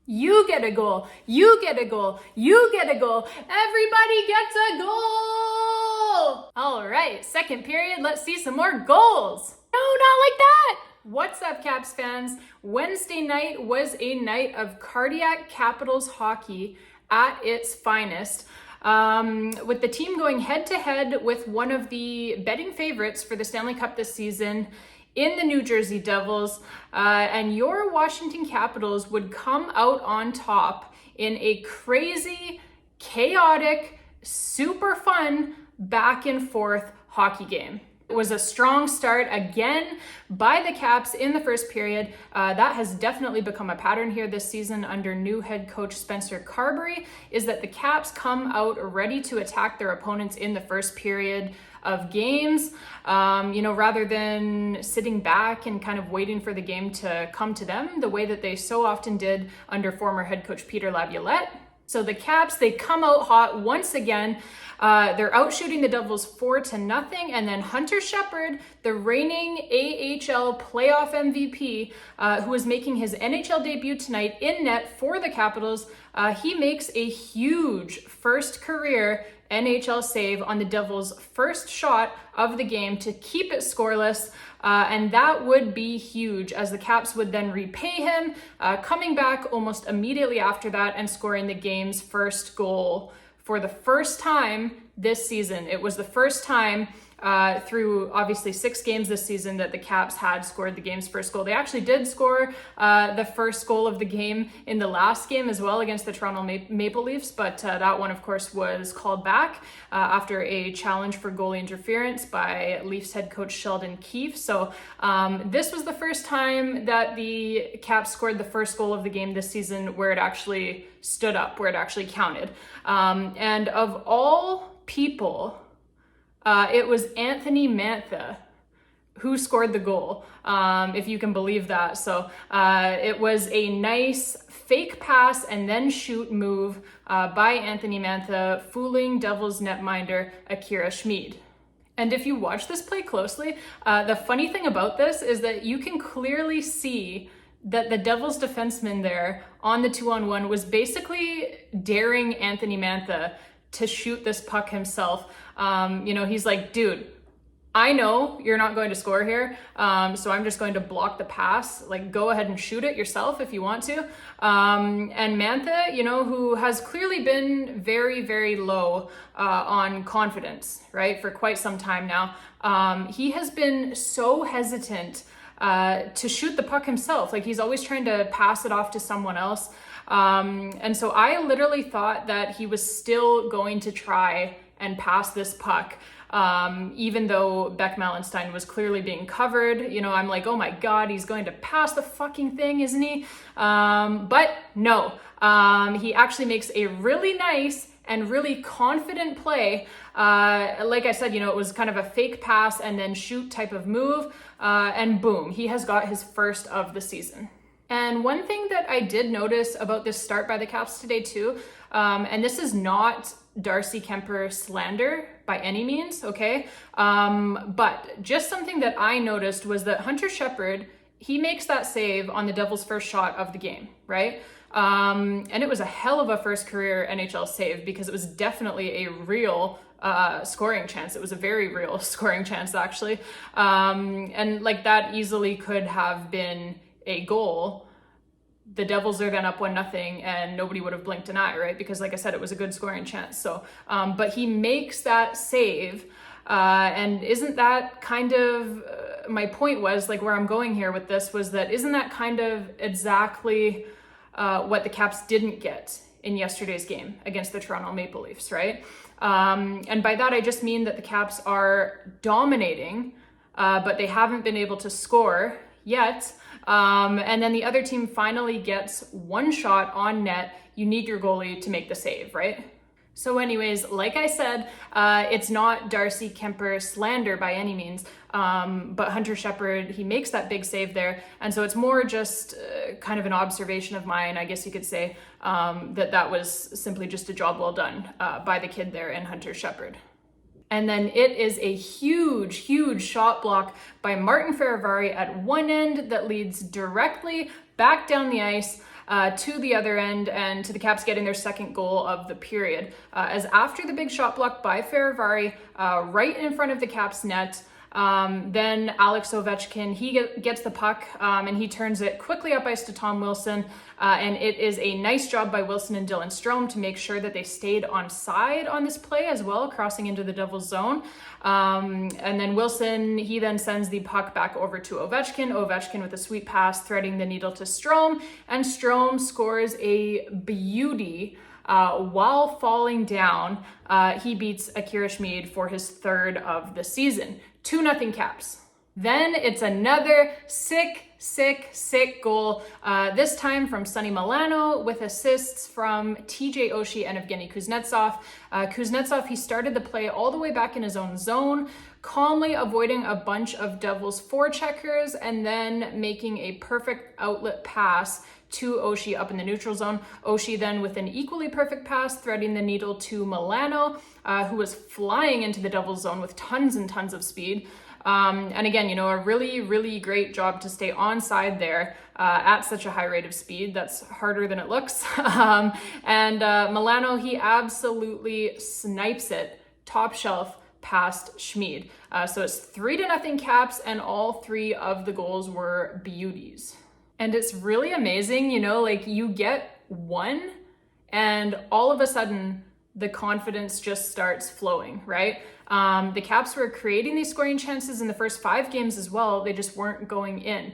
You get a goal. You get a goal. You get a goal. Everybody gets a goal. All right, second period. Let's see some more goals. No, not like that. What's up, Caps fans? Wednesday night was a night of cardiac Capitals hockey at its finest. With the team going head to head with one of the betting favorites for the Stanley Cup this season in the New Jersey Devils, and your Washington Capitals would come out on top in a crazy, chaotic, super fun back and forth hockey game. It was a strong start again by the Caps in the first period. That has definitely become a pattern here this season under new head coach Spencer Carberry, is that the Caps come out ready to attack their opponents in the first period of games, rather than sitting back and kind of waiting for the game to come to them the way that they so often did under former head coach Peter Laviolette. So the Caps, they come out hot once again. They're out shooting the Devils 4-0, and then Hunter Shepard, the reigning AHL playoff MVP, who is making his NHL debut tonight in net for the Capitals, he makes a huge first career NHL save on the Devils' first shot of the game to keep it scoreless, and that would be huge, as the Caps would then repay him, coming back almost immediately after that and scoring the game's first goal for the first time this season. It was the first time through obviously 6 games this season that the Caps had scored the game's first goal. They actually did score the first goal of the game in the last game as well against the Toronto Maple Leafs, but that one of course was called back after a challenge for goalie interference by Leafs head coach Sheldon Keefe. So this was the first time that the Caps scored the first goal of the game this season where it actually stood up, where it actually counted. And of all people, it was Anthony Mantha who scored the goal, if you can believe that. So it was a nice fake pass and then shoot move by Anthony Mantha, fooling Devils netminder Akira Schmid. And if you watch this play closely, the funny thing about this is that you can clearly see that the Devils defenseman there on the 2-on-1 was basically daring Anthony Mantha to shoot this puck himself. He's like, dude, I know you're not going to score here, so I'm just going to block the pass. Like, go ahead and shoot it yourself if you want to. And Mantha, who has clearly been very, very low on confidence, right, for quite some time now, he has been so hesitant to shoot the puck himself. Like, he's always trying to pass it off to someone else. And so I literally thought that he was still going to try and pass this puck, even though Beck Mallenstein was clearly being covered. I'm like, oh my God, he's going to pass the fucking thing, isn't he? But no, he actually makes a really nice and really confident play. Like I said, it was kind of a fake pass and then shoot type of move, and boom, he has got his first of the season. And one thing that I did notice about this start by the Caps today too, and this is not Darcy Kuemper slander by any means, okay? But just something that I noticed was that Hunter Shepard, he makes that save on the Devils' first shot of the game, right? And it was a hell of a first career NHL save because it was definitely a real scoring chance. It was a very real scoring chance, actually. And like that easily could have been a goal. The Devils are then up 1-0 and nobody would have blinked an eye, right? Because like I said, it was a good scoring chance. So, but he makes that save. And isn't that kind of, my point was, like, where I'm going here with this was that, isn't that kind of exactly what the Caps didn't get in yesterday's game against the Toronto Maple Leafs, right? And by that, I just mean that the Caps are dominating, but they haven't been able to score yet. And then the other team finally gets one shot on net. You need your goalie to make the save, right? So anyways, like I said, it's not Darcy Kuemper slander by any means, but Hunter Shepard, he makes that big save there. And so it's more just kind of an observation of mine, I guess you could say, that was simply just a job well done by the kid there in Hunter Shepard. And then it is a huge, huge shot block by Martin Ferravari at one end that leads directly back down the ice to the other end and to the Caps getting their second goal of the period. As after the big shot block by Fehérváry right in front of the Caps net, then Alex Ovechkin, he gets the puck and he turns it quickly up ice to Tom Wilson. And it is a nice job by Wilson and Dylan Strome to make sure that they stayed onside on this play as well, crossing into the Devils zone. And then Wilson, he then sends the puck back over to Ovechkin. Ovechkin with a sweet pass, threading the needle to Strome. And Strome scores a beauty. While falling down, he beats Akira Schmid for his third of the season. 2-0 Caps. Then it's another sick goal, this time from Sonny Milano with assists from TJ Oshie and Evgeny Kuznetsov. Kuznetsov, he started the play all the way back in his own zone, calmly avoiding a bunch of Devils forecheckers and then making a perfect outlet pass to Oshie up in the neutral zone. Oshie then with an equally perfect pass, threading the needle to Milano, who was flying into the Devils zone with tons and tons of speed. And again, you know, a really great job to stay onside there at such a high rate of speed. That's harder than it looks. And Milano, he absolutely snipes it top shelf past Schmid. So it's 3-0 Caps, and all three of the goals were beauties. And it's really amazing, you know, like you get one and all of a sudden the confidence just starts flowing, right? The Caps were creating these scoring chances in the first 5 games as well. They just weren't going in.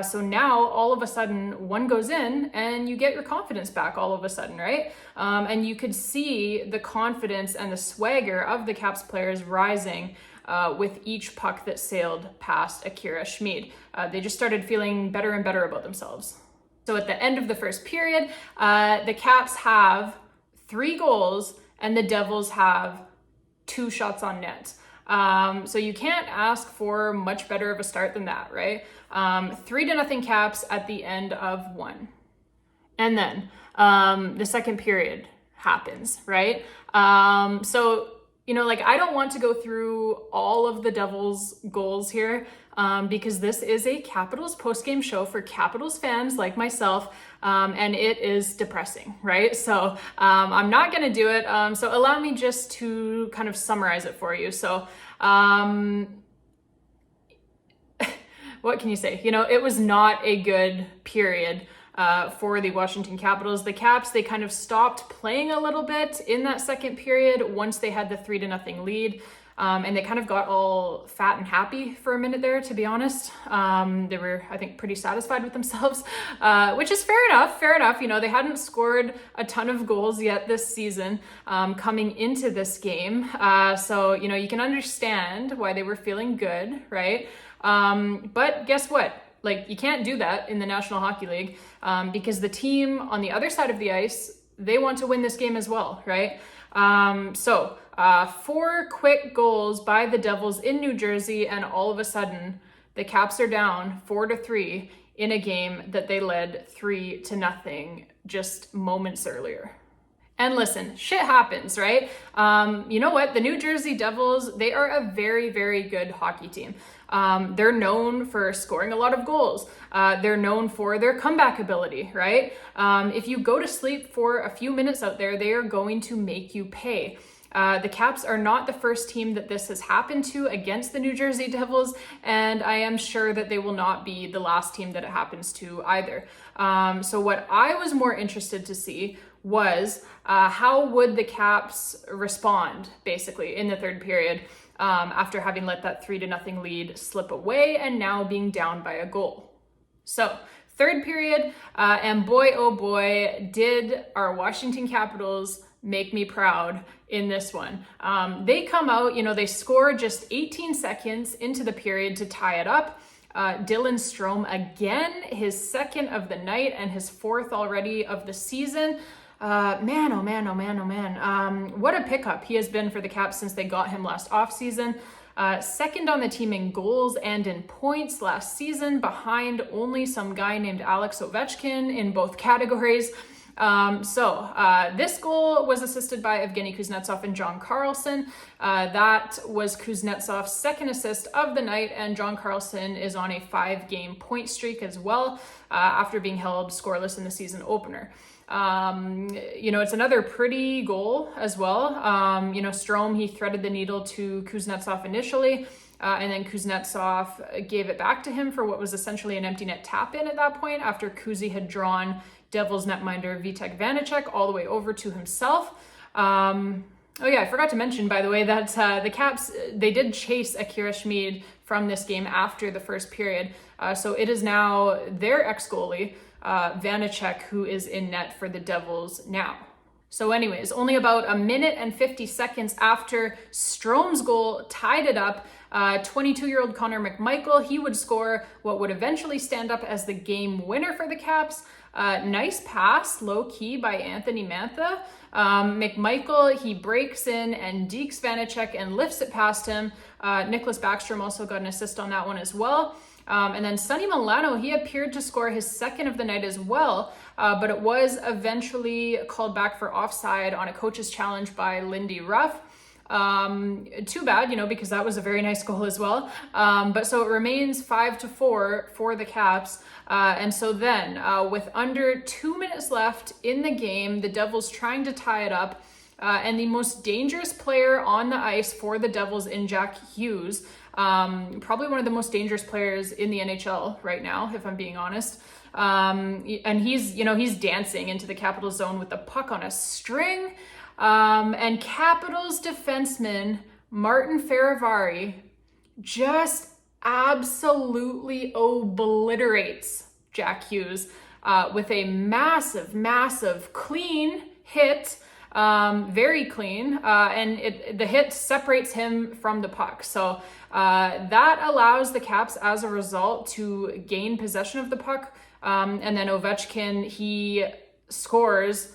So now all of a sudden one goes in and you get your confidence back all of a sudden, right? And you could see the confidence and the swagger of the Caps players rising with each puck that sailed past Akira Schmid. They just started feeling better and better about themselves. So at the end of the first period, the Caps have 3 goals and the Devils have 2 shots on net. So you can't ask for much better of a start than that, right? 3-0 Caps at the end of 1. And then the second period happens, right? So, you know, like I don't want to go through all of the Devils goals here because this is a Capitals postgame show for Capitals fans like myself, and it is depressing, right? So I'm not going to do it. So allow me just to kind of summarize it for you. So what can you say? You know, it was not a good period for the Washington Capitals. The Caps, they kind of stopped playing a little bit in that second period once they had the 3-0 lead. And they kind of got all fat and happy for a minute there, to be honest. They were, I think, pretty satisfied with themselves, which is fair enough. You know, they hadn't scored a ton of goals yet this season coming into this game. So, you know, you can understand why they were feeling good, right? But guess what? Like, you can't do that in the National Hockey League because the team on the other side of the ice, they want to win this game as well, right? So 4 quick goals by the Devils in New Jersey, and all of a sudden, the Caps are down 4-3 in a game that they led 3-0 just moments earlier. And listen, shit happens, right? You know what? The New Jersey Devils, they are a very good hockey team. They're known for scoring a lot of goals. They're known for their comeback ability, right? If you go to sleep for a few minutes out there, they are going to make you pay. The Caps are not the first team that this has happened to against the New Jersey Devils, and I am sure that they will not be the last team that it happens to either. So what I was more interested to see was how would the Caps respond, basically, in the third period after having let that 3-0 lead slip away and now being down by a goal. So, third period, and boy, oh boy, did our Washington Capitals make me proud in this one. They come out, you know, they score just 18 seconds into the period to tie it up. Dylan Strome again, his second of the night and his 4th already of the season. Man, oh man. What a pickup he has been for the Caps since they got him last offseason. Second on the team in goals and in points last season, behind only some guy named Alex Ovechkin in both categories. This goal was assisted by Evgeny Kuznetsov and John Carlson. That was Kuznetsov's second assist of the night, and John Carlson is on a 5-game point streak as well, after being held scoreless in the season opener. It's another pretty goal as well. Strome, he threaded the needle to Kuznetsov initially, and then Kuznetsov gave it back to him for what was essentially an empty net tap-in at that point, after Kuzi had drawn Devils netminder Vitek Vanacek all the way over to himself. I forgot to mention, by the way, that the Caps, they did chase Akira Schmid from this game after the first period. So it is now their ex-goalie, Vanacek, who is in net for the Devils now. So anyways, only about a minute and 50 seconds after Strome's goal tied it up, 22-year-old Connor McMichael, he would score what would eventually stand up as the game winner for the Caps. Nice pass, low-key by Anthony Mantha. McMichael, he breaks in and dekes Vanacek and lifts it past him. Nicholas Backstrom also got an assist on that one as well. And then Sonny Milano, he appeared to score his second of the night as well, but it was eventually called back for offside on a coach's challenge by Lindy Ruff. Too bad, because that was a very nice goal as well. But so it remains 5-4 for the Caps. And so then, with under 2 minutes left in the game, the Devils trying to tie it up, and the most dangerous player on the ice for the Devils in Jack Hughes, probably one of the most dangerous players in the NHL right now, if I'm being honest. And he's dancing into the Capitals zone with the puck on a string. And Capitals defenseman Martin Feravari just absolutely obliterates Jack Hughes with a massive clean hit, very clean, and the hit separates him from the puck. So that allows the Caps, as a result, to gain possession of the puck, and then Ovechkin, he scores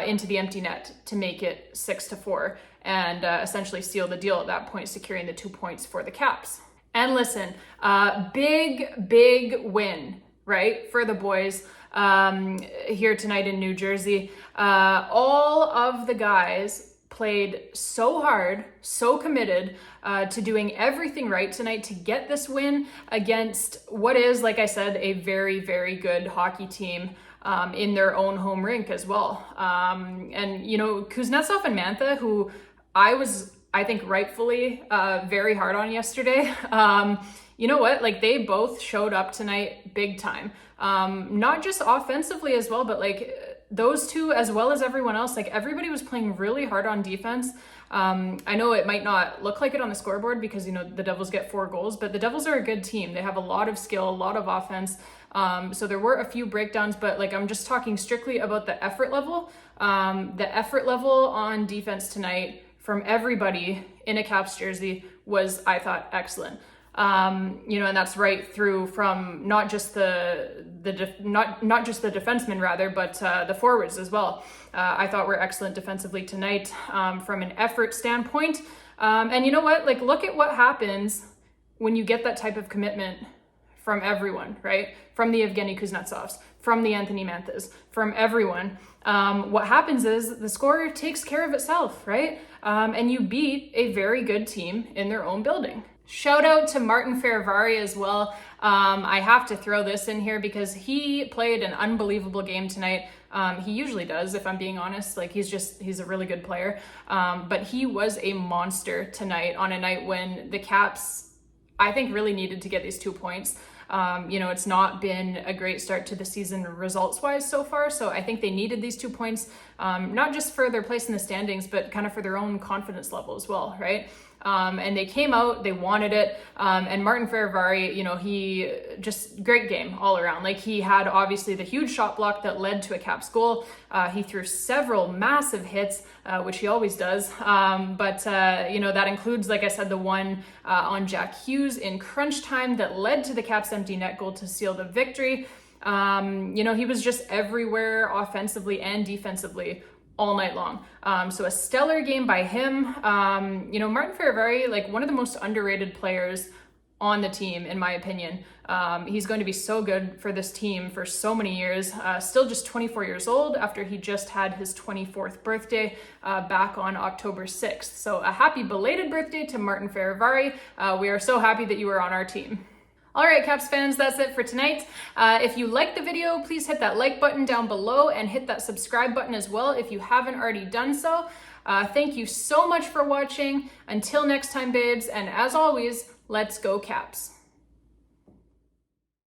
into the empty net to make it 6-4 and essentially seal the deal at that point, securing the 2 points for the Caps. And listen, big win, right, for the boys here tonight in New Jersey. All of the guys played so hard, so committed to doing everything right tonight to get this win against what is, like I said, a very, very good hockey team in their own home rink as well. And, Kuznetsov and Mantha, who I think rightfully very hard on yesterday, you know what? Like, they both showed up tonight big time. Not just offensively as well, but those two, as well as everyone else, everybody was playing really hard on defense. I know it might not look like it on the scoreboard because, the Devils get 4 goals, but the Devils are a good team. They have a lot of skill, a lot of offense. So there were a few breakdowns, but I'm just talking strictly about the effort level. The effort level on defense tonight from everybody in a Caps jersey was, I thought, excellent. And that's right through from not just the defensemen rather, but the forwards as well. I thought were excellent defensively tonight from an effort standpoint. And you know what? Look at what happens when you get that type of commitment from everyone, right? From the Evgeny Kuznetsovs, from the Anthony Manthas, from everyone. What happens is the score takes care of itself, right? And you beat a very good team in their own building. Shout out to Martin Feravari as well. I have to throw this in here because he played an unbelievable game tonight. He usually does, if I'm being honest. He's a really good player. But he was a monster tonight on a night when the Caps, I think, really needed to get these 2 points. It's not been a great start to the season results-wise so far, so I think they needed these 2 points, not just for their place in the standings, but kind of for their own confidence level as well, right? And they came out, they wanted it, and Martin Feravari, he just great game all around. He had obviously the huge shot block that led to a Caps goal. He threw several massive hits, which he always does. But that includes, like I said, the one on Jack Hughes in crunch time that led to the Caps empty net goal to seal the victory. He was just everywhere offensively and defensively all night long. So a stellar game by him. Martin Feravari, one of the most underrated players on the team, in my opinion. He's going to be so good for this team for so many years. Still just 24 years old after he just had his 24th birthday back on October 6th. So a happy belated birthday to Martin Fehérváry. We are so happy that you were on our team. All right, Caps fans, that's it for tonight. If you liked the video, please hit that like button down below and hit that subscribe button as well if you haven't already done so. Thank you so much for watching. Until next time, babes, and as always, let's go Caps.